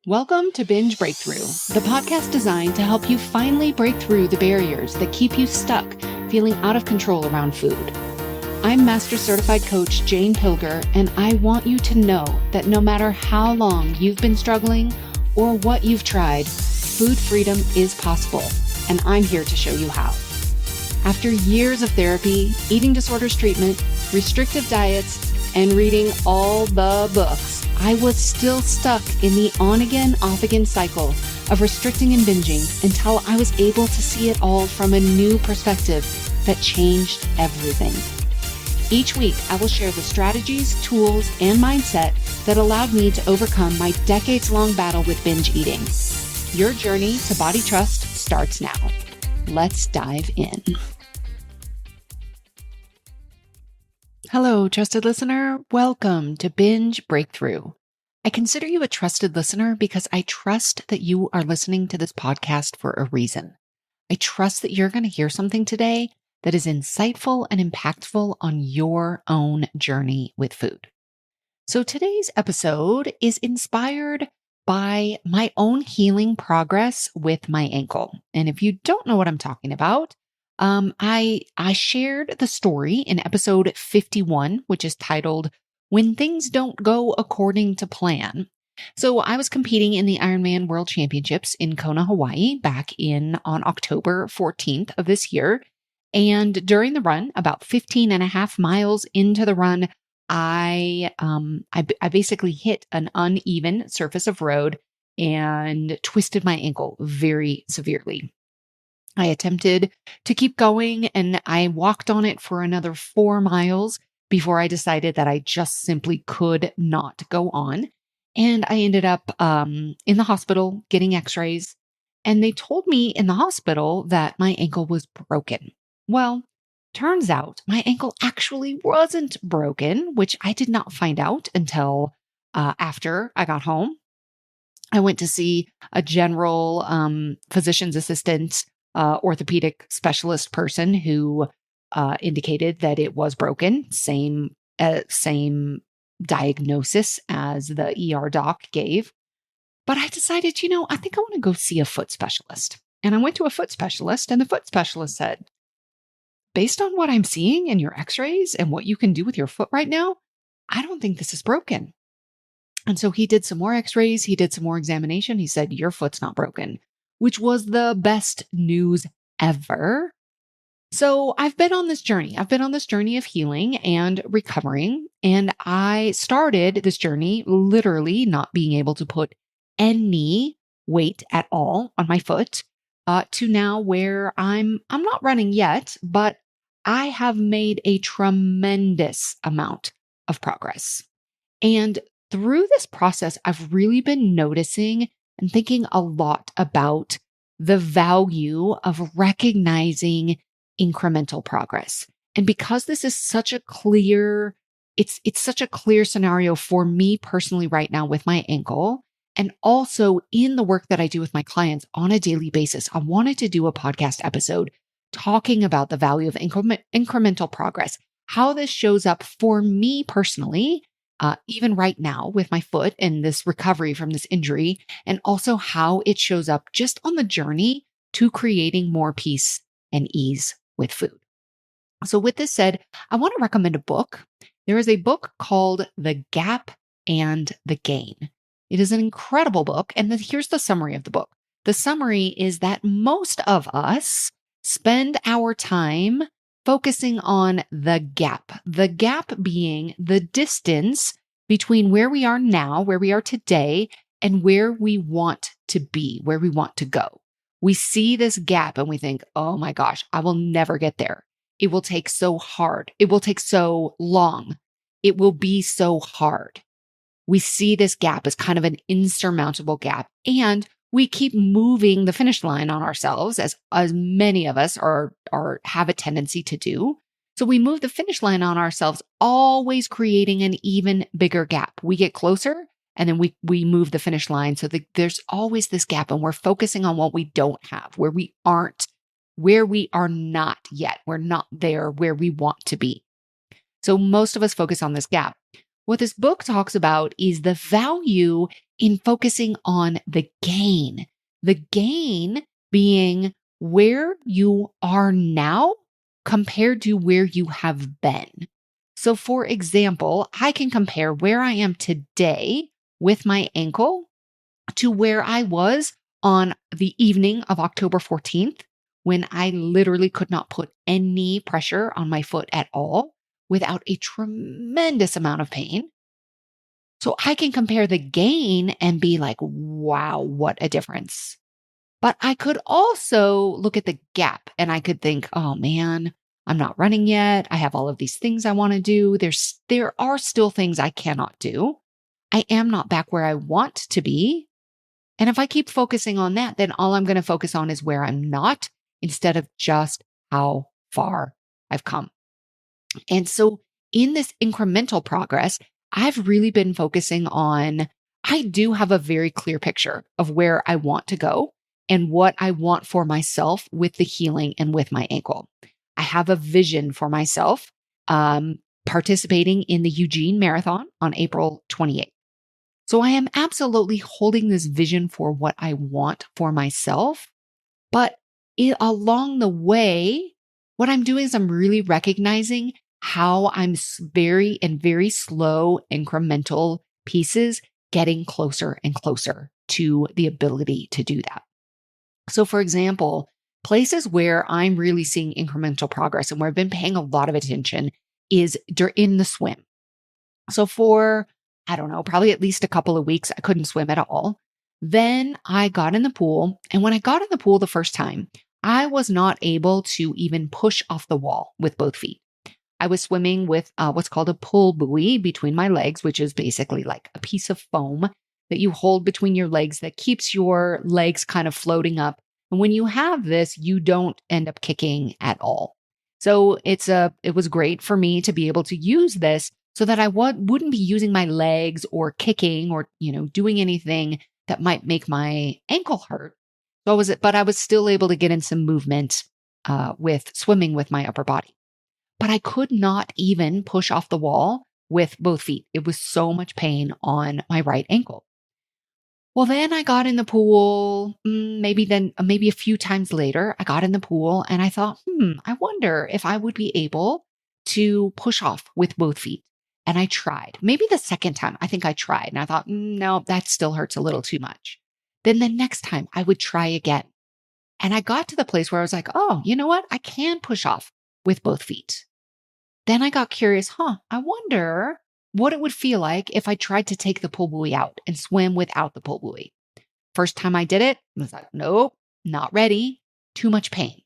Welcome to Binge Breakthrough, the podcast designed to help you finally break through the barriers that keep you stuck, feeling out of control around food. I'm Master Certified Coach Jane Pilger, and I want you to know that no matter how long you've been struggling or what you've tried, food freedom is possible, and I'm here to show you how. After years of therapy, eating disorders treatment, restrictive diets, and reading all the books, I was still stuck in the on-again, off-again cycle of restricting and binging until I was able to see it all from a new perspective that changed everything. Each week, I will share the strategies, tools, and mindset that allowed me to overcome my decades-long battle with binge eating. Your journey to body trust starts now. Let's dive in. Hello, trusted listener. Welcome to Binge Breakthrough. I consider you a trusted listener because I trust that you are listening to this podcast for a reason. I trust that you're going to hear something today that is insightful and impactful on your own journey with food. So today's episode is inspired by my own healing progress with my ankle. And if you don't know what I'm talking about, I shared the story in episode 51, which is titled, When Things Don't Go According to Plan. So I was competing in the Ironman World Championships in Kona, Hawaii, back on October 14th of this year. And during the run, about 15 and a half miles into the run, I basically hit an uneven surface of road and twisted my ankle very severely. I attempted to keep going and I walked on it for another 4 miles before I decided that I just simply could not go on. And I ended up in the hospital getting x-rays. And they told me in the hospital that my ankle was broken. Well, turns out my ankle actually wasn't broken, which I did not find out until after I got home. I went to see a general physician's assistant orthopedic specialist person who indicated that it was broken. Same diagnosis as the ER doc gave. But I decided, I think I want to go see a foot specialist. And I went to a foot specialist, and the foot specialist said, based on what I'm seeing in your x-rays and what you can do with your foot right now, I don't think this is broken. And so he did some more x-rays. He did some more examination. He said, your foot's not broken, which was the best news ever. So I've been on this journey. I've been on this journey of healing and recovering. And I started this journey literally not being able to put any weight at all on my foot to now where I'm not running yet, but I have made a tremendous amount of progress. And through this process, I've really been noticing and thinking a lot about the value of recognizing incremental progress. And because this is such a clear, it's such a clear scenario for me personally right now with my ankle, and also in the work that I do with my clients on a daily basis, I wanted to do a podcast episode talking about the value of incremental progress, how this shows up for me personally, even right now with my foot and this recovery from this injury, and also how it shows up just on the journey to creating more peace and ease with food. So with this said, I want to recommend a book. There is a book called The Gap and the Gain. It is an incredible book. And here's the summary of the book. The summary is that most of us spend our time focusing on the gap being the distance between where we are now, where we are today, and where we want to be, where we want to go. We see this gap and we think, oh my gosh, I will never get there. It will take so hard. It will take so long. It will be so hard. We see this gap as kind of an insurmountable gap, and we keep moving the finish line on ourselves, as many of us have a tendency to do. So we move the finish line on ourselves, always creating an even bigger gap. We get closer and then we move the finish line. So there's always this gap, and we're focusing on what we don't have, where we are not yet. We're not there where we want to be. So most of us focus on this gap. What this book talks about is the value in focusing on the gain being where you are now compared to where you have been. So, for example, I can compare where I am today with my ankle to where I was on the evening of October 14th, when I literally could not put any pressure on my foot at all without a tremendous amount of pain. So I can compare the gain and be like, wow, what a difference. But I could also look at the gap and I could think, oh man, I'm not running yet. I have all of these things I want to do. There are still things I cannot do. I am not back where I want to be. And if I keep focusing on that, then all I'm going to focus on is where I'm not instead of just how far I've come. And so in this incremental progress, I've really been focusing on, I do have a very clear picture of where I want to go and what I want for myself with the healing and with my ankle. I have a vision for myself participating in the Eugene Marathon on April 28th. So I am absolutely holding this vision for what I want for myself. But along the way, what I'm doing is I'm really recognizing how I'm very slow incremental pieces getting closer and closer to the ability to do that. So for example, places where I'm really seeing incremental progress and where I've been paying a lot of attention is in the swim. So for, I don't know, probably at least a couple of weeks, I couldn't swim at all. Then I got in the pool. And when I got in the pool the first time, I was not able to even push off the wall with both feet. I was swimming with what's called a pull buoy between my legs, which is basically like a piece of foam that you hold between your legs that keeps your legs kind of floating up. And when you have this, you don't end up kicking at all. So it was great for me to be able to use this so that I wouldn't be using my legs or kicking or, doing anything that might make my ankle hurt. But I was still able to get in some movement with swimming with my upper body. But I could not even push off the wall with both feet. It was so much pain on my right ankle. Well, then I got in the pool, maybe a few times later, I got in the pool and I thought, I wonder if I would be able to push off with both feet. And I tried. Maybe the second time, I think I tried. And I thought, no, that still hurts a little too much. Then the next time I would try again. And I got to the place where I was like, oh, you know what? I can push off with both feet. Then I got curious, I wonder what it would feel like if I tried to take the pull buoy out and swim without the pull buoy. First time I did it, I was like, nope, not ready, too much pain.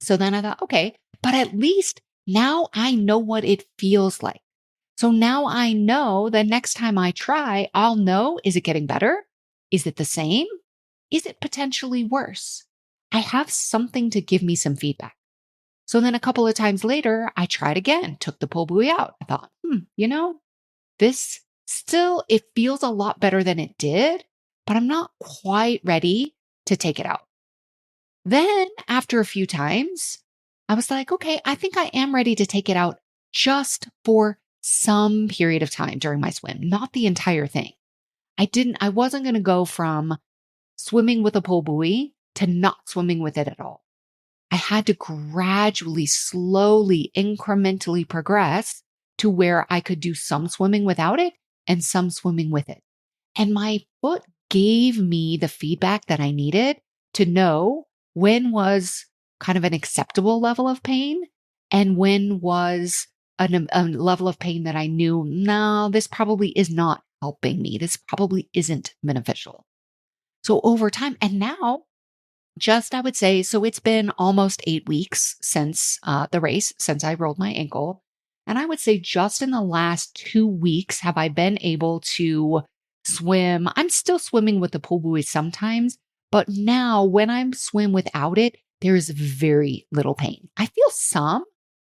So then I thought, okay, but at least now I know what it feels like. So now I know the next time I try, I'll know, is it getting better? Is it the same? Is it potentially worse? I have something to give me some feedback. So then a couple of times later, I tried again, took the pull buoy out. I thought, this still, it feels a lot better than it did, but I'm not quite ready to take it out. Then after a few times, I was like, okay, I think I am ready to take it out just for some period of time during my swim, not the entire thing. I wasn't going to go from swimming with a pull buoy to not swimming with it at all. I had to gradually, slowly, incrementally progress to where I could do some swimming without it and some swimming with it. And my foot gave me the feedback that I needed to know when was kind of an acceptable level of pain and when was a level of pain that I knew, no, this probably is not helping me. This probably isn't beneficial. So over time, and now, I would say, so it's been almost 8 weeks since the race, since I rolled my ankle. And I would say just in the last 2 weeks have I been able to swim. I'm still swimming with the pull buoy sometimes, but now when I swim without it, there is very little pain. I feel some,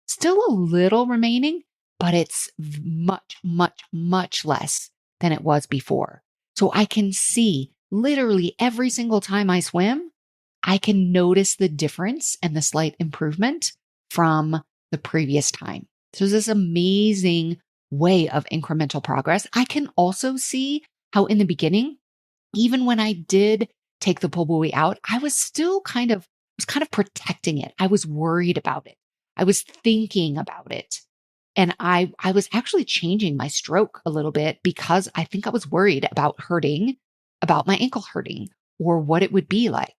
still a little remaining, but it's much, much, much less than it was before. So I can see literally every single time I swim, I can notice the difference and the slight improvement from the previous time. So this amazing way of incremental progress. I can also see how in the beginning, even when I did take the pull buoy out, I was still kind of protecting it. I was worried about it. I was thinking about it. And I was actually changing my stroke a little bit because I think I was worried about about my ankle hurting or what it would be like.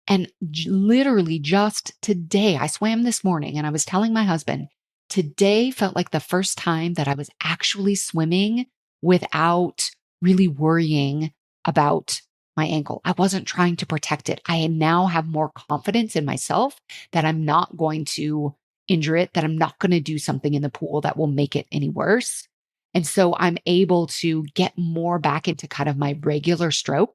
And literally just today, I swam this morning and I was telling my husband, today felt like the first time that I was actually swimming without really worrying about my ankle. I wasn't trying to protect it. I now have more confidence in myself that I'm not going to injure it, that I'm not going to do something in the pool that will make it any worse. And so I'm able to get more back into kind of my regular stroke.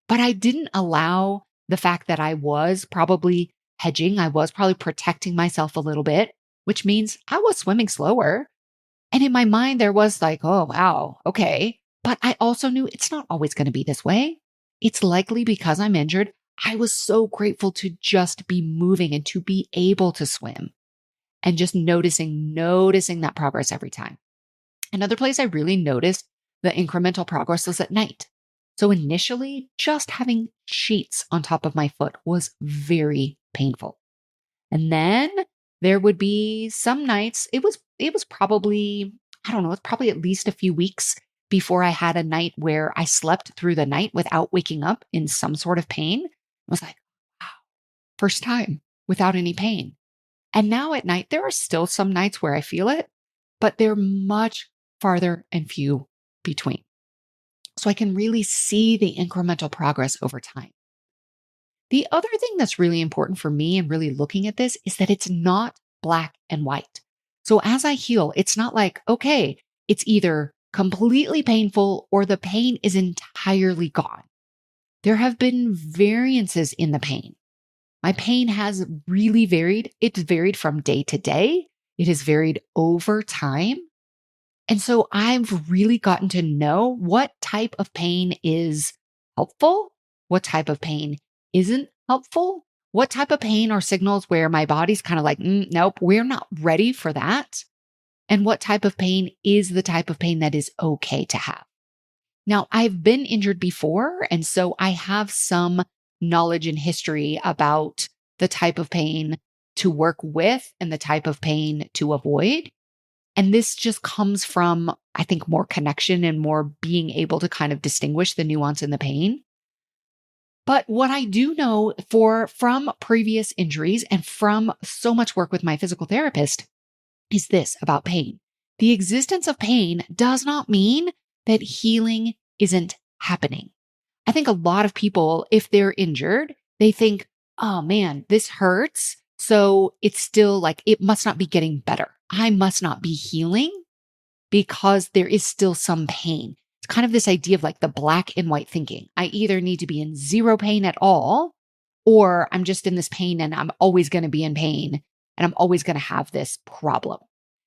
But I didn't allow the fact that I was probably hedging, I was probably protecting myself a little bit, which means I was swimming slower. And in my mind, there was like, oh, wow, okay. But I also knew it's not always going to be this way. It's likely because I'm injured. I was so grateful to just be moving and to be able to swim and just noticing that progress every time. Another place I really noticed the incremental progress was at night. So initially, just having sheets on top of my foot was very painful. And then there would be some nights, it was probably, I don't know, it's probably at least a few weeks before I had a night where I slept through the night without waking up in some sort of pain. I was like, wow, first time without any pain. And now at night, there are still some nights where I feel it, but they're much farther and few between. So I can really see the incremental progress over time. The other thing that's really important for me and really looking at this is that it's not black and white. So as I heal, it's not like, okay, it's either completely painful or the pain is entirely gone. There have been variances in the pain. My pain has really varied. It's varied from day to day. It has varied over time. And so I've really gotten to know what type of pain is helpful, what type of pain isn't helpful, what type of pain are signals where my body's kind of like, nope, we're not ready for that. And what type of pain is the type of pain that is okay to have. Now, I've been injured before, and so I have some knowledge and history about the type of pain to work with and the type of pain to avoid. And this just comes from, I think, more connection and more being able to kind of distinguish the nuance in the pain. But what I do know from previous injuries and from so much work with my physical therapist is this about pain. The existence of pain does not mean that healing isn't happening. I think a lot of people, if they're injured, they think, oh man, this hurts. So it's still like, it must not be getting better. I must not be healing because there is still some pain. It's kind of this idea of like the black and white thinking. I either need to be in zero pain at all, or I'm just in this pain and I'm always going to be in pain and I'm always going to have this problem.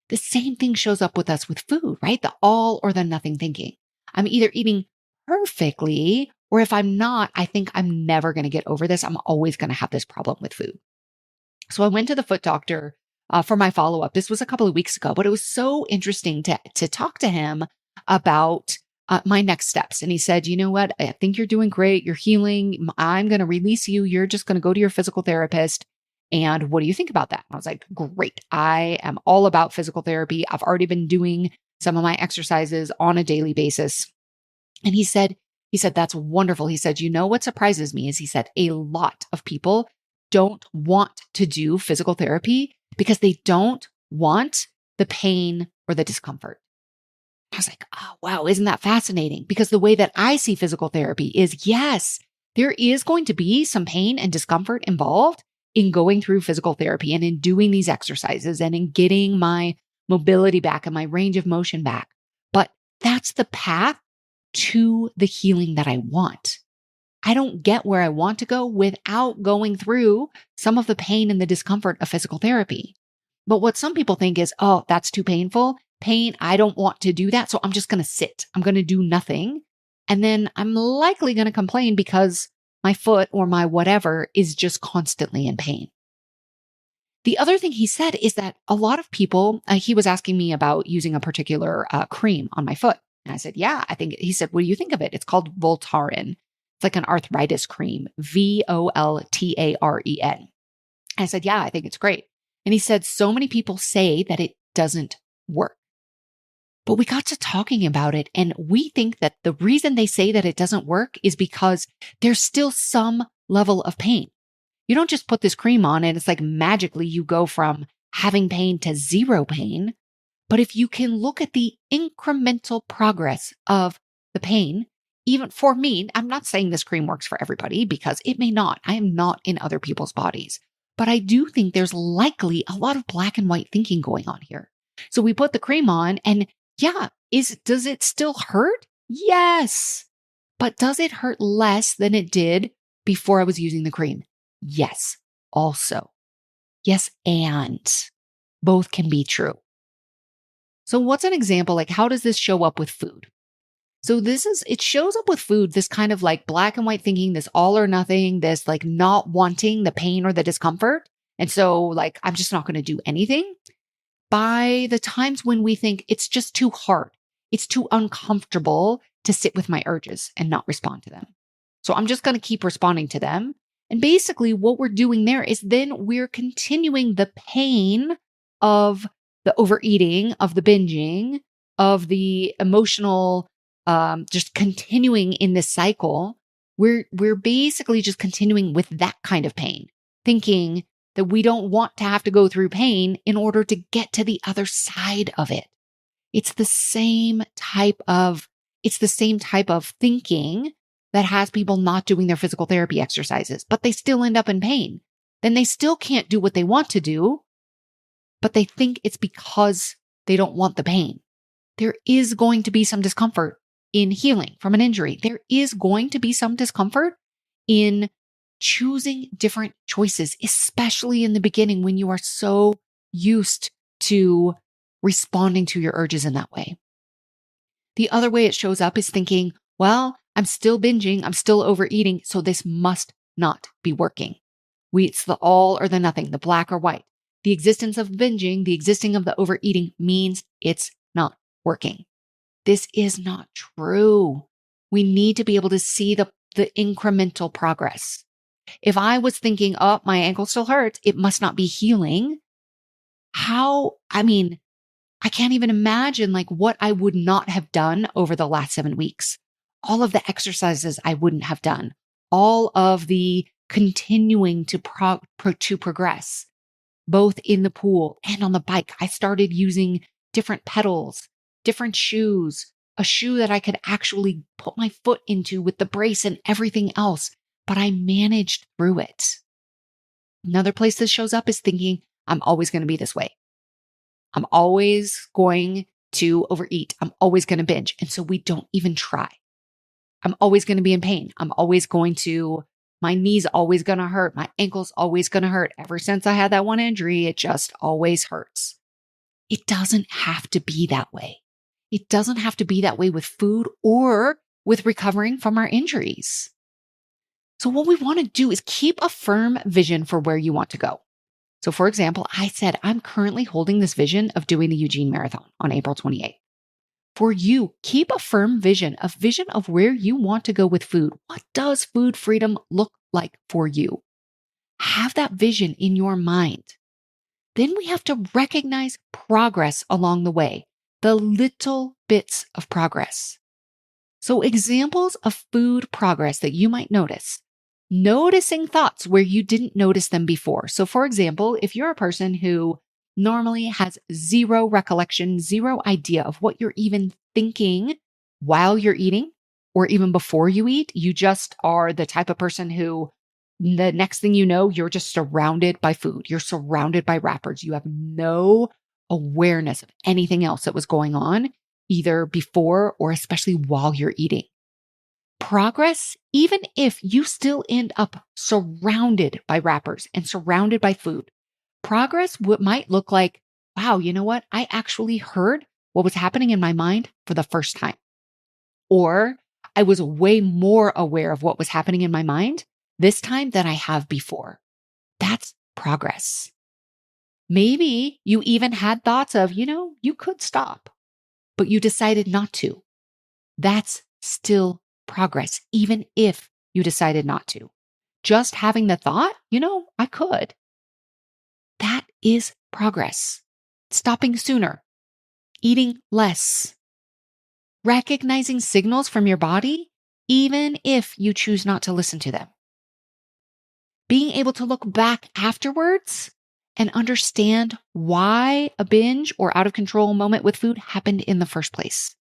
The same thing shows up with us with food, right? The all or the nothing thinking. I'm either eating perfectly, or if I'm not, I think I'm never going to get over this. I'm always going to have this problem with food. So I went to the foot doctor for my follow-up. This was a couple of weeks ago, but it was so interesting to talk to him about my next steps. And he said, you know what? I think you're doing great. You're healing. I'm going to release you. You're just going to go to your physical therapist. And what do you think about that? And I was like, great. I am all about physical therapy. I've already been doing some of my exercises on a daily basis. And he said, that's wonderful. He said, you know what surprises me is he said, a lot of people don't want to do physical therapy because they don't want the pain or the discomfort. I was like, oh, wow, isn't that fascinating? Because the way that I see physical therapy is, yes, there is going to be some pain and discomfort involved in going through physical therapy and in doing these exercises and in getting my mobility back and my range of motion back. But that's the path to the healing that I want. I don't get where I want to go without going through some of the pain and the discomfort of physical therapy. But what some people think is, oh, that's too painful. Pain, I don't want to do that. So I'm just going to sit. I'm going to do nothing. And then I'm likely going to complain because my foot or my whatever is just constantly in pain. The other thing he said is that a lot of people, he was asking me about using a particular cream on my foot. And I said, yeah, he said, what do you think of it? It's called Voltaren. It's like an arthritis cream, Voltaren. I said, yeah, I think it's great. And he said, so many people say that it doesn't work. But we got to talking about it, and we think that the reason they say that it doesn't work is because there's still some level of pain. You don't just put this cream on and it's like magically you go from having pain to zero pain. But if you can look at the incremental progress of the pain, even for me, I'm not saying this cream works for everybody because it may not. I am not in other people's bodies. But I do think there's likely a lot of black and white thinking going on here. So we put the cream on and yeah, does it still hurt? Yes. But does it hurt less than it did before I was using the cream? Yes. Also. Yes, and both can be true. So what's an example? Like, how does this show up with food? So it shows up with food, this kind of like black and white thinking, this all or nothing, this like not wanting the pain or the discomfort. And so like, I'm just not going to do anything. By the times when we think it's just too hard, it's too uncomfortable to sit with my urges and not respond to them. So I'm just going to keep responding to them. And basically what we're doing there is then we're continuing the pain of the overeating, of the binging, of the emotional, just continuing in this cycle. We're basically just continuing with that kind of pain, thinking that we don't want to have to go through pain in order to get to the other side of it. It's the same type of thinking that has people not doing their physical therapy exercises, but they still end up in pain. Then they still can't do what they want to do, but they think it's because they don't want the pain. There is going to be some discomfort in healing from an injury. There is going to be some discomfort in choosing different choices, especially in the beginning when you are so used to responding to your urges in that way. The other way it shows up is thinking, well, I'm still binging, I'm still overeating, so this must not be working. It's the all or the nothing, the black or white. The existence of binging, the existing of the overeating means it's not working. This is not true. We need to be able to see the incremental progress. If I was thinking, oh, my ankle still hurts, it must not be healing. I can't even imagine like what I would not have done over the last 7 weeks. All of the exercises I wouldn't have done, all of the continuing to progress, both in the pool and on the bike. I started using different pedals, different shoes, a shoe that I could actually put my foot into with the brace and everything else, but I managed through it. Another place this shows up is thinking, I'm always going to be this way. I'm always going to overeat. I'm always going to binge. And so we don't even try. I'm always going to be in pain. My knee's always going to hurt. My ankle's always going to hurt. Ever since I had that one injury, it just always hurts. It doesn't have to be that way. It doesn't have to be that way with food or with recovering from our injuries. So what we want to do is keep a firm vision for where you want to go. So for example, I said, I'm currently holding this vision of doing the Eugene Marathon on April 28th. For you, keep a firm vision of where you want to go with food. What does food freedom look like for you? Have that vision in your mind. Then we have to recognize progress along the way, the little bits of progress. So examples of food progress that you might notice. Noticing thoughts where you didn't notice them before. So for example, if you're a person who normally has zero recollection, zero idea of what you're even thinking while you're eating or even before you eat, you just are the type of person who the next thing you know, you're just surrounded by food. You're surrounded by wrappers. You have no awareness of anything else that was going on, either before or especially while you're eating. Progress, even if you still end up surrounded by wrappers and surrounded by food, progress might look like, wow, you know what? I actually heard what was happening in my mind for the first time. Or I was way more aware of what was happening in my mind this time than I have before. That's progress. Maybe you even had thoughts of, you could stop, but you decided not to. That's still progress, even if you decided not to. Just having the thought, I could. That is progress. Stopping sooner, eating less, recognizing signals from your body, even if you choose not to listen to them. Being able to look back afterwards and understand why a binge or out of control moment with food happened in the first place.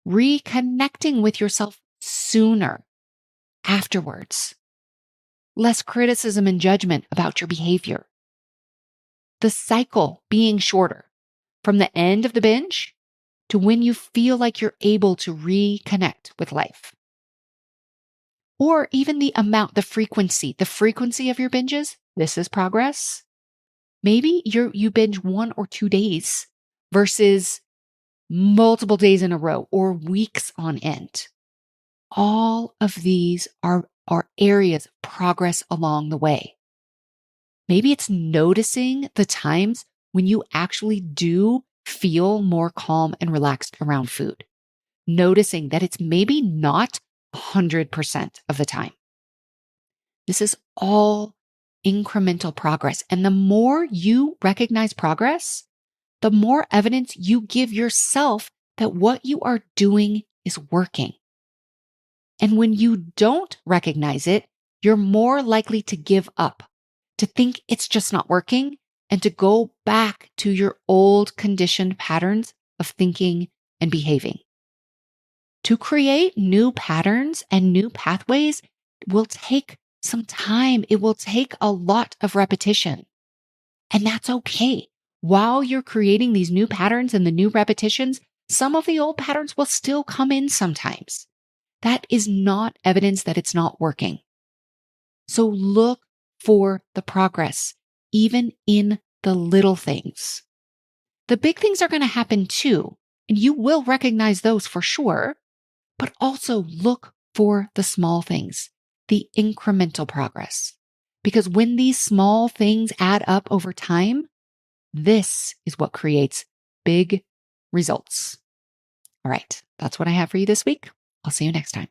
Reconnecting with yourself sooner, afterwards. Less criticism and judgment about your behavior. The cycle being shorter from the end of the binge to when you feel like you're able to reconnect with life. Or even the frequency of your binges. This is progress. Maybe you binge 1 or 2 days versus multiple days in a row or weeks on end. All of these are areas of progress along the way. Maybe it's noticing the times when you actually do feel more calm and relaxed around food. Noticing that it's maybe not 100% of the time. This is all incremental progress. And the more you recognize progress, the more evidence you give yourself that what you are doing is working. And when you don't recognize it, you're more likely to give up, to think it's just not working, and to go back to your old conditioned patterns of thinking and behaving. To create new patterns and new pathways will take some time. It will take a lot of repetition. And that's okay. While you're creating these new patterns and the new repetitions, some of the old patterns will still come in sometimes. That is not evidence that it's not working. So look for the progress, even in the little things. The big things are going to happen too, and you will recognize those for sure, but also look for the small things, the incremental progress. Because when these small things add up over time, this is what creates big results. All right, that's what I have for you this week. I'll see you next time.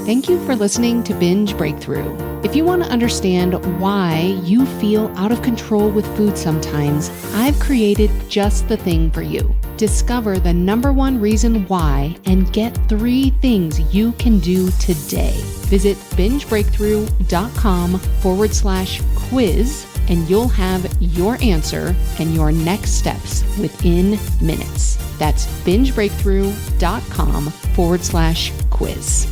Thank you for listening to Binge Breakthrough. If you want to understand why you feel out of control with food sometimes, I've created just the thing for you. Discover the #1 reason why and get 3 things you can do today. Visit bingebreakthrough.com/quiz and you'll have your answer and your next steps within minutes. That's bingebreakthrough.com/quiz.